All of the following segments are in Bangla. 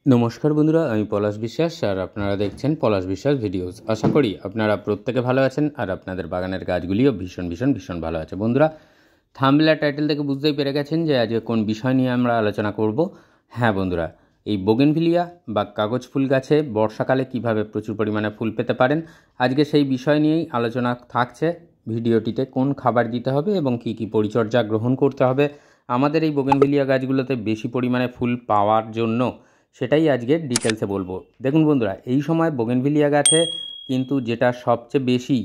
নমস্কার বন্ধুরা, আমি পলাশ বিশ্বাস আর আপনারা দেখছেন পলাশ বিশ্বাস ভিডিওস। আশা করি আপনারা প্রত্যেকে ভালো আছেন আর আপনাদের বাগানের গাছগুলিও ভীষণ ভালো আছে। বন্ধুরা, থাম্বনেল টাইটেল থেকে বুঝতেই পেরে গেছেন যে আজকে কোন বিষয় নিয়ে আমরা আলোচনা করব। হ্যাঁ বন্ধুরা, এই বোগেনভিলিয়া বা কাগজ ফুল গাছে বর্ষাকালে কিভাবে প্রচুর পরিমাণে ফুল পেতে পারেন, আজকে সেই বিষয় নিয়েই আলোচনা থাকছে। ভিডিওটিতে কোন খাবার দিতে হবে এবং কী কী পরিচর্যা গ্রহণ করতে হবে আমাদের এই বোগেনভিলিয়া গাছগুলোতে বেশি পরিমাণে ফুল পাওয়ার জন্য, সেটাই আজকে ডিটেলসে বলবো। দেখুন বন্ধুরা, এই সময় বোগেনভিলিয়া গাছে কিন্তু যেটা সবচেয়ে বেশি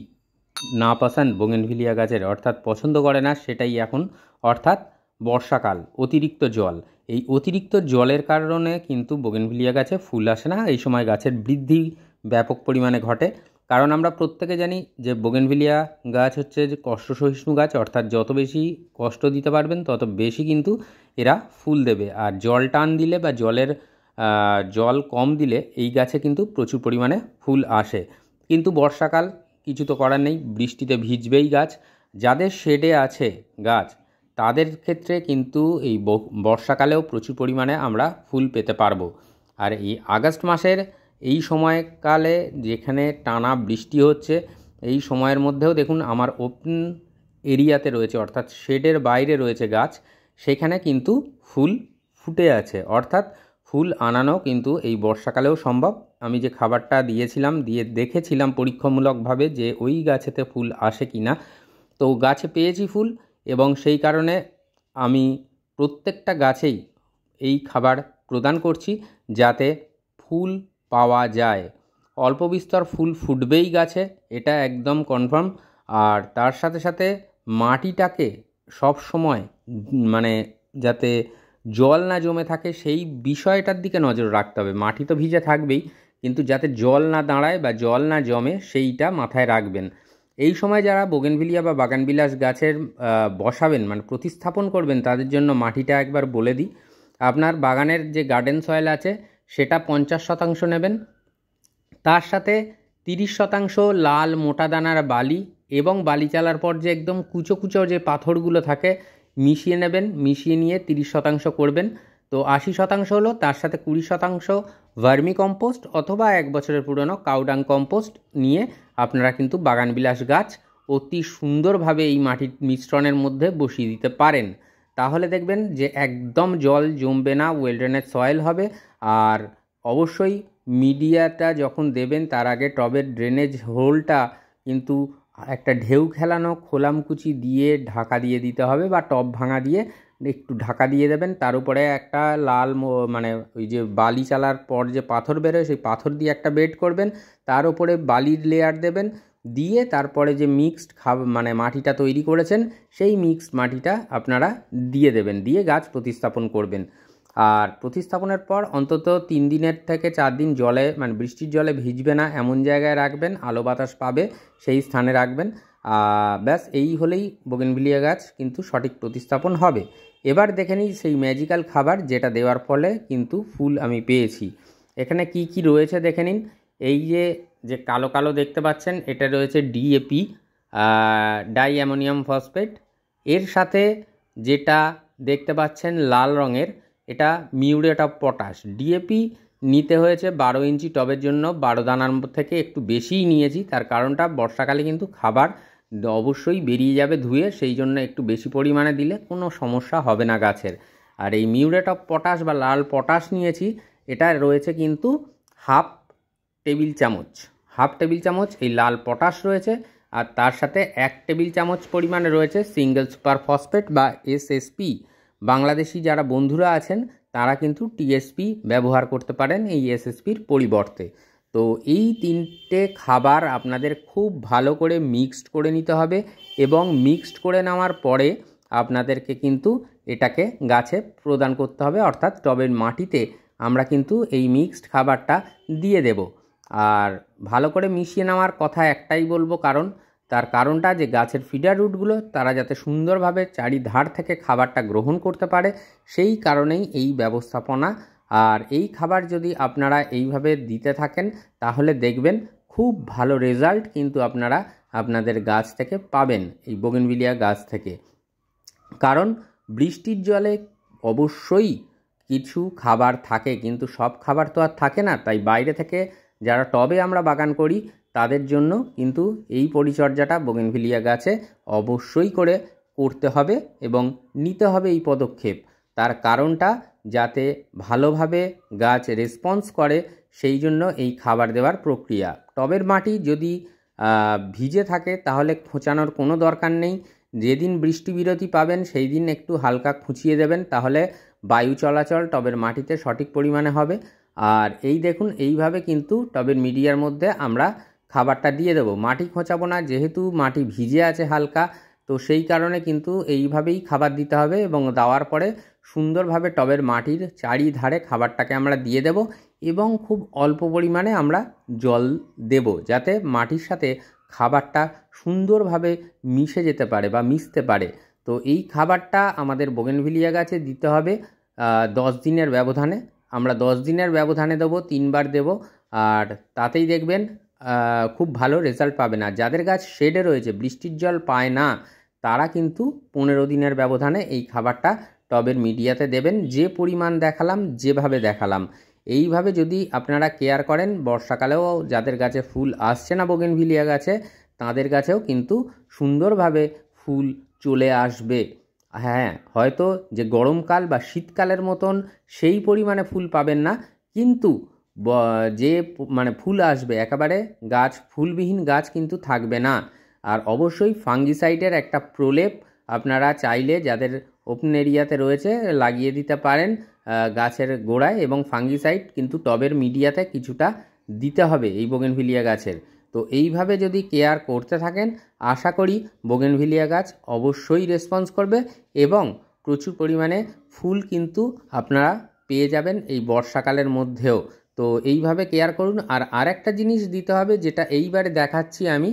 নাপসন্দ বোগেনভিলিয়া গাছের অর্থাৎ পছন্দ করে না, সেটাই এখন অর্থাৎ বর্ষাকাল, অতিরিক্ত জল। এই অতিরিক্ত জলের কারণে কিন্তু বোগেনভিলিয়া গাছে ফুল আসে না। এই সময় গাছের বৃদ্ধি ব্যাপক পরিমাণে ঘটে, কারণ আমরা প্রত্যেকে জানি যে বোগেনভিলিয়া গাছ হচ্ছে যে কষ্ট সহিষ্ণু গাছ, অর্থাৎ যত বেশি কষ্ট দিতে পারবেন তত বেশি কিন্তু এরা ফুল দেবে। আর জল টান দিলে বা জল কম দিলে এই গাছে কিন্তু প্রচুর পরিমাণে ফুল আসে। কিন্তু বর্ষাকাল, কিছু তো করার নেই, বৃষ্টিতে ভিজবেই গাছ। যাদের শেডে আছে গাছ তাদের ক্ষেত্রে কিন্তু এই বর্ষাকালেও প্রচুর পরিমাণে আমরা ফুল পেতে পারবো। আর এই আগস্ট মাসের এই সময়কালে যেখানে টানা বৃষ্টি হচ্ছে, এই সময়ের মধ্যেও দেখুন আমার ওপেন এরিয়াতে রয়েছে অর্থাৎ শেডের বাইরে রয়েছে গাছ, সেখানে কিন্তু ফুল ফুটে আছে। অর্থাৎ ফুল আনানো কিন্তু এই বর্ষাকালেও সম্ভব। আমি যে খাবারটা দিয়েছিলাম, দিয়ে দেখেছিলাম পরীক্ষামূলকভাবে যে ওই গাছেতে ফুল আসে কি না, তো গাছে পেয়েছি ফুল, এবং সেই কারণে আমি প্রত্যেকটা গাছেই এই খাবার প্রদান করছি যাতে ফুল পাওয়া যায়। অল্প বিস্তর ফুল ফুটবেই গাছে, এটা একদম কনফার্ম। আর তার সাথে সাথে মাটিটাকে সব সময় মানে যাতে জল না জমে থাকে সেই বিষয়টার দিকে নজর রাখতে হবে। মাটি তো ভিজে থাকবেই, কিন্তু যাতে জল না দাঁড়ায় বা জল না জমে সেইটা মাথায় রাখবেন। এই সময় যারা বোগেনভিলিয়া বা বাগানবিলাস গাছের বসাবেন মানে প্রতিস্থাপন করবেন, তাদের জন্য মাটিটা একবার বলে দিই। আপনার বাগানের যে গার্ডেন সয়েল আছে সেটা 50% নেবেন, তার সাথে 30% লাল মোটা দানার বালি, এবং বালি চালার পর যে একদম কুচো কুচো যে পাথরগুলো থাকে মিশিয়ে নেবেন। মিশিয়ে নিয়ে 30% করবেন, তো 80% হলো। তার সাথে 20% ভার্মি কম্পোস্ট অথবা 1 বছরের পুরনো কাউডাং কম্পোস্ট নিয়ে আপনারা কিন্তু বাগানবিলাস গাছ অতি সুন্দরভাবে এই মাটির মিশ্রণের মধ্যে বসিয়ে দিতে পারেন। তাহলে দেখবেন যে একদম জল জমবে না, ওয়েল ড্রেনেজ সয়েল হবে। আর অবশ্যই মিডিয়াটা যখন দেবেন তার আগে টবের ড্রেনেজ হোলটা কিন্তু একটা ঢেউ খেলানো খোলামকুচি দিয়ে ঢাকা দিয়ে দিতে হবে, বা টব ভাঙা দিয়ে একটু ঢাকা দিয়ে দেবেন। তার উপরে একটা লাল মানে ওই যে বালি চালার পর যে পাথর বেরোয় সেই পাথর দিয়ে একটা বেড করবেন, তার উপরে বালির লেয়ার দেবেন, দিয়ে তারপরে যে মিক্সড মানে মাটিটা তৈরি করেছেন সেই মিক্সড মাটিটা আপনারা দিয়ে দেবেন, দিয়ে গাছ প্রতিস্থাপন করবেন। আর প্রতিস্থাপনের পর অন্তত 3 দিনের থেকে 4 দিন জলে মানে বৃষ্টির জলে ভিজবে না এমন জায়গায় রাখবেন, আলো বাতাস পাবে সেই স্থানে রাখবেন। ব্যাস, এই হলেই বোগেনভিলিয়া গাছ কিন্তু সঠিক প্রতিস্থাপন হবে। এবার দেখে নিই সেই ম্যাজিক্যাল খাবার যেটা দেওয়ার ফলে কিন্তু ফুল আমি পেয়েছি। এখানে কি কি রয়েছে দেখে নিন। এই যে যে কালো কালো দেখতে পাচ্ছেন এটা রয়েছে ডিএপি, ডাই অ্যামোনিয়াম ফসফেট। এর সাথে যেটা দেখতে পাচ্ছেন লাল রঙের, এটা মিউরেট অফ পটাশ। ডিএপি নিতে হয়েছে 12 ইঞ্চি টবের জন্য, 12 দানার থেকে একটু বেশিই নিয়েছি। তার কারণটা বর্ষাকালে কিন্তু খাবার অবশ্যই বেরিয়ে যাবে ধুয়ে, সেই জন্য একটু বেশি পরিমাণে দিলে কোনো সমস্যা হবে না গাছের। আর এই মিউরেট অফ পটাশ বা লাল পটাশ নিয়েছি, এটা রয়েছে কিন্তু হাফ টেবিল চামচ এই লাল পটাশ রয়েছে। আর তার সাথে 1 টেবিল চামচ পরিমাণে রয়েছে সিঙ্গেল সুপার ফসফেট বা এসএসপি। বাংলাদেশি যারা বন্ধুরা আছেন তারা কিন্তু টিএসপি ব্যবহার করতে পারেন এই এসএসপির পরিবর্তে। তো এই 3টে খাবার আপনাদের খুব ভালো করে মিক্সড করে নিতে হবে, এবং মিক্সড করে নেওয়ার পরে আপনাদেরকে কিন্তু এটাকে গাছে প্রদান করতে হবে, অর্থাৎ টবের মাটিতে আমরা কিন্তু এই মিক্সড খাবারটা দিয়ে দেব। আর ভালো করে মিশিয়ে নেওয়ার কথা একটাই বলবো, তার কারণটা যে গাছের ফিডার রুটগুলো তারা যাতে সুন্দরভাবে চারিধার থেকে খাবারটা গ্রহণ করতে পারে, সেই কারণেই এই ব্যবস্থাপনা। আর এই খাবার যদি আপনারা এইভাবে দিতে থাকেন তাহলে দেখবেন খুব ভালো রেজাল্ট কিন্তু আপনারা আপনাদের গাছ থেকে পাবেন, এই বোগেনভিলিয়া গাছ থেকে। কারণ বৃষ্টির জলে অবশ্যই কিছু খাবার থাকে, কিন্তু সব খাবার তো আর থাকে না। তাই বাইরে থেকে যারা টবে আমরা বাগান করি তাদের জন্য কিন্তু এই পরিচর্যাটা বোগেনভিলিয়া গাছে অবশ্যই করে করতে হবে এবং নিতে হবে এই পদক্ষেপ। তার কারণটা যাতে ভালোভাবে গাছ রেসপন্স করে, সেই জন্য এই খাবার দেওয়ার প্রক্রিয়া। টবের মাটি যদি ভিজে থাকে তাহলে খোঁচানোর কোনো দরকার নেই। যেদিন বৃষ্টি বিরতি পাবেন সেই দিন একটু হালকা খুঁচিয়ে দেবেন, তাহলে বায়ু চলাচল টবের মাটিতে সঠিক পরিমাণে হবে। আর এই দেখুন, এইভাবে কিন্তু টবের মিডিয়ার মধ্যে আমরা খাবারটা দিয়ে দেবো। মাটি খোঁচাবো না, যেহেতু মাটি ভিজে আছে হালকা, তো সেই কারণে কিন্তু এইভাবেই খাবার দিতে হবে। এবং দেওয়ার পরে সুন্দরভাবে টবের মাটির চারিধারে খাবারটাকে আমরা দিয়ে দেব এবং খুব অল্প পরিমাণে আমরা জল দেব, যাতে মাটির সাথে খাবারটা সুন্দরভাবে মিশে যেতে পারে বা মিশতে পারে। তো এই খাবারটা আমাদের বোগেনভিলিয়া গাছে দিতে হবে 10 দিনের ব্যবধানে। আমরা 10 দিনের ব্যবধানে দেবো, 3 বার দেব। আর তাতেই দেখবেন খুব ভালো রেজাল্ট পাবেন। আর যাদের গাছ শেডে রয়েছে, বৃষ্টির জল পায় না, তারা কিন্তু 15 দিনের ব্যবধানে এই খাবারটা টবের মিডিয়াতে দেবেন। যে পরিমাণ দেখালাম, যেভাবে দেখালাম, এইভাবে যদি আপনারা কেয়ার করেন, বর্ষাকালেও যাদের গাছে ফুল আসছে না বোগেনভিলিয়া গাছে, তাদের গাছেও কিন্তু সুন্দরভাবে ফুল চলে আসবে। হ্যাঁ, হয়তো যে গরমকাল বা শীতকালের মতন সেই পরিমাণে ফুল পাবেন না, কিন্তু যে মানে ফুল আসবে, একেবারে গাছ ফুলবিহীন গাছ কিন্তু থাকবে না। আর অবশ্যই ফাঙ্গিসাইডের একটা প্রলেপ আপনারা চাইলে যাদের ওপেন এরিয়াতে রয়েছে লাগিয়ে দিতে পারেন গাছের গোড়ায়। এবং ফাঙ্গিসাইড কিন্তু টবের মিডিয়াতে কিছুটা দিতে হবে এই বোগেনভিলিয়া গাছের। তো এইভাবে যদি কেয়ার করতে থাকেন, আশা করি বোগেনভিলিয়া গাছ অবশ্যই রেসপন্স করবে এবং প্রচুর পরিমাণে ফুল কিন্তু আপনারা পেয়ে যাবেন এই বর্ষাকালের মধ্যেও। তো এইভাবে কেয়ার করুন। আর আরেকটা জিনিস দিতে হবে, যেটা এইবারে দেখাচ্ছি আমি,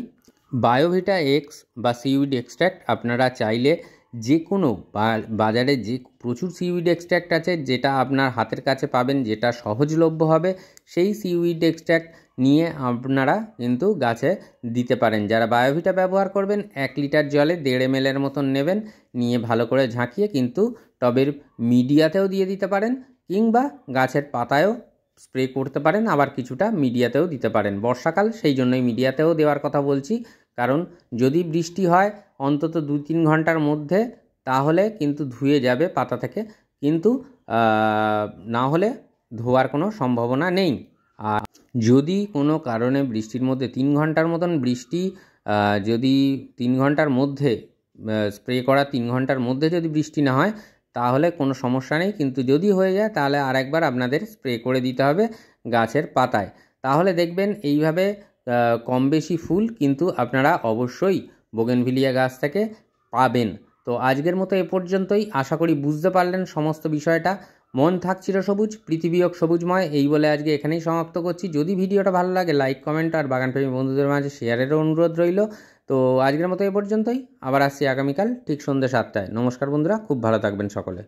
বায়োভিটা এক্স বা সিউইড এক্সট্র্যাক্ট। আপনারা চাইলে যে কোনো বাজারে যে প্রচুর সিউইড এক্সট্র্যাক্ট আছে, যেটা আপনার হাতের কাছে পাবেন, যেটা সহজলভ্য হবে, সেই সিউইড এক্সট্র্যাক্ট নিয়ে আপনারা কিন্তু গাছে দিতে পারেন। যারা বায়োভিটা ব্যবহার করবেন, 1 লিটার জলে 1.5 ml মতন নেবেন, নিয়ে ভালো করে ঝাঁকিয়ে কিন্তু টবের মিডিয়াতেও দিয়ে দিতে পারেন, কিংবা গাছের পাতায়ও স্প্রে করতে পারেন, আবার কিছুটা মিডিয়াতেও দিতে পারেন। বর্ষাকাল, সেই জন্যই মিডিয়াতেও দেওয়ার কথা বলছি। কারণ যদি বৃষ্টি হয় অন্তত 2-3 ঘন্টার মধ্যে, তাহলে কিন্তু ধুয়ে যাবে পাতা থেকে, কিন্তু না হলে ধোয়ার কোনো সম্ভাবনা নেই। আর যদি কোনো কারণে বৃষ্টির মধ্যে 3 ঘন্টার মতন বৃষ্টি, যদি 3 ঘন্টার মধ্যে স্প্রে করা 3 ঘন্টার মধ্যে যদি বৃষ্টি না হয়, তাহলে কোনো সমস্যা নেই। কিন্তু যদি হয়ে যায়, তাহলে আরেকবার আপনাদের স্প্রে করে দিতে হবে গাছের পাতায়। তাহলে দেখবেন এইভাবে কম বেশি ফুল কিন্তু আপনারা অবশ্যই বোগেনভিলিয়া গাছ থেকে পাবেন। তো আজকের মতো এ পর্যন্তই। আশা করি বুঝতে পারলেন সমস্ত বিষয়টা। মন থাক চিরসবুজ, পৃথিবী হোক সবুজময়, এই বলে আজকে এখানেই সমাপ্ত করছি। যদি ভিডিওটা ভালো লাগে, লাইক, কমেন্ট আর বাগানপ্রেমী বন্ধুদের মাঝে শেয়ারেরও অনুরোধ রইল। তো আজকের মতো এ পর্যন্তই। আবার আসছি আগামীকাল ঠিক সন্ধ্যে 7টায়। নমস্কার বন্ধুরা, খুব ভালো থাকবেন সকলে।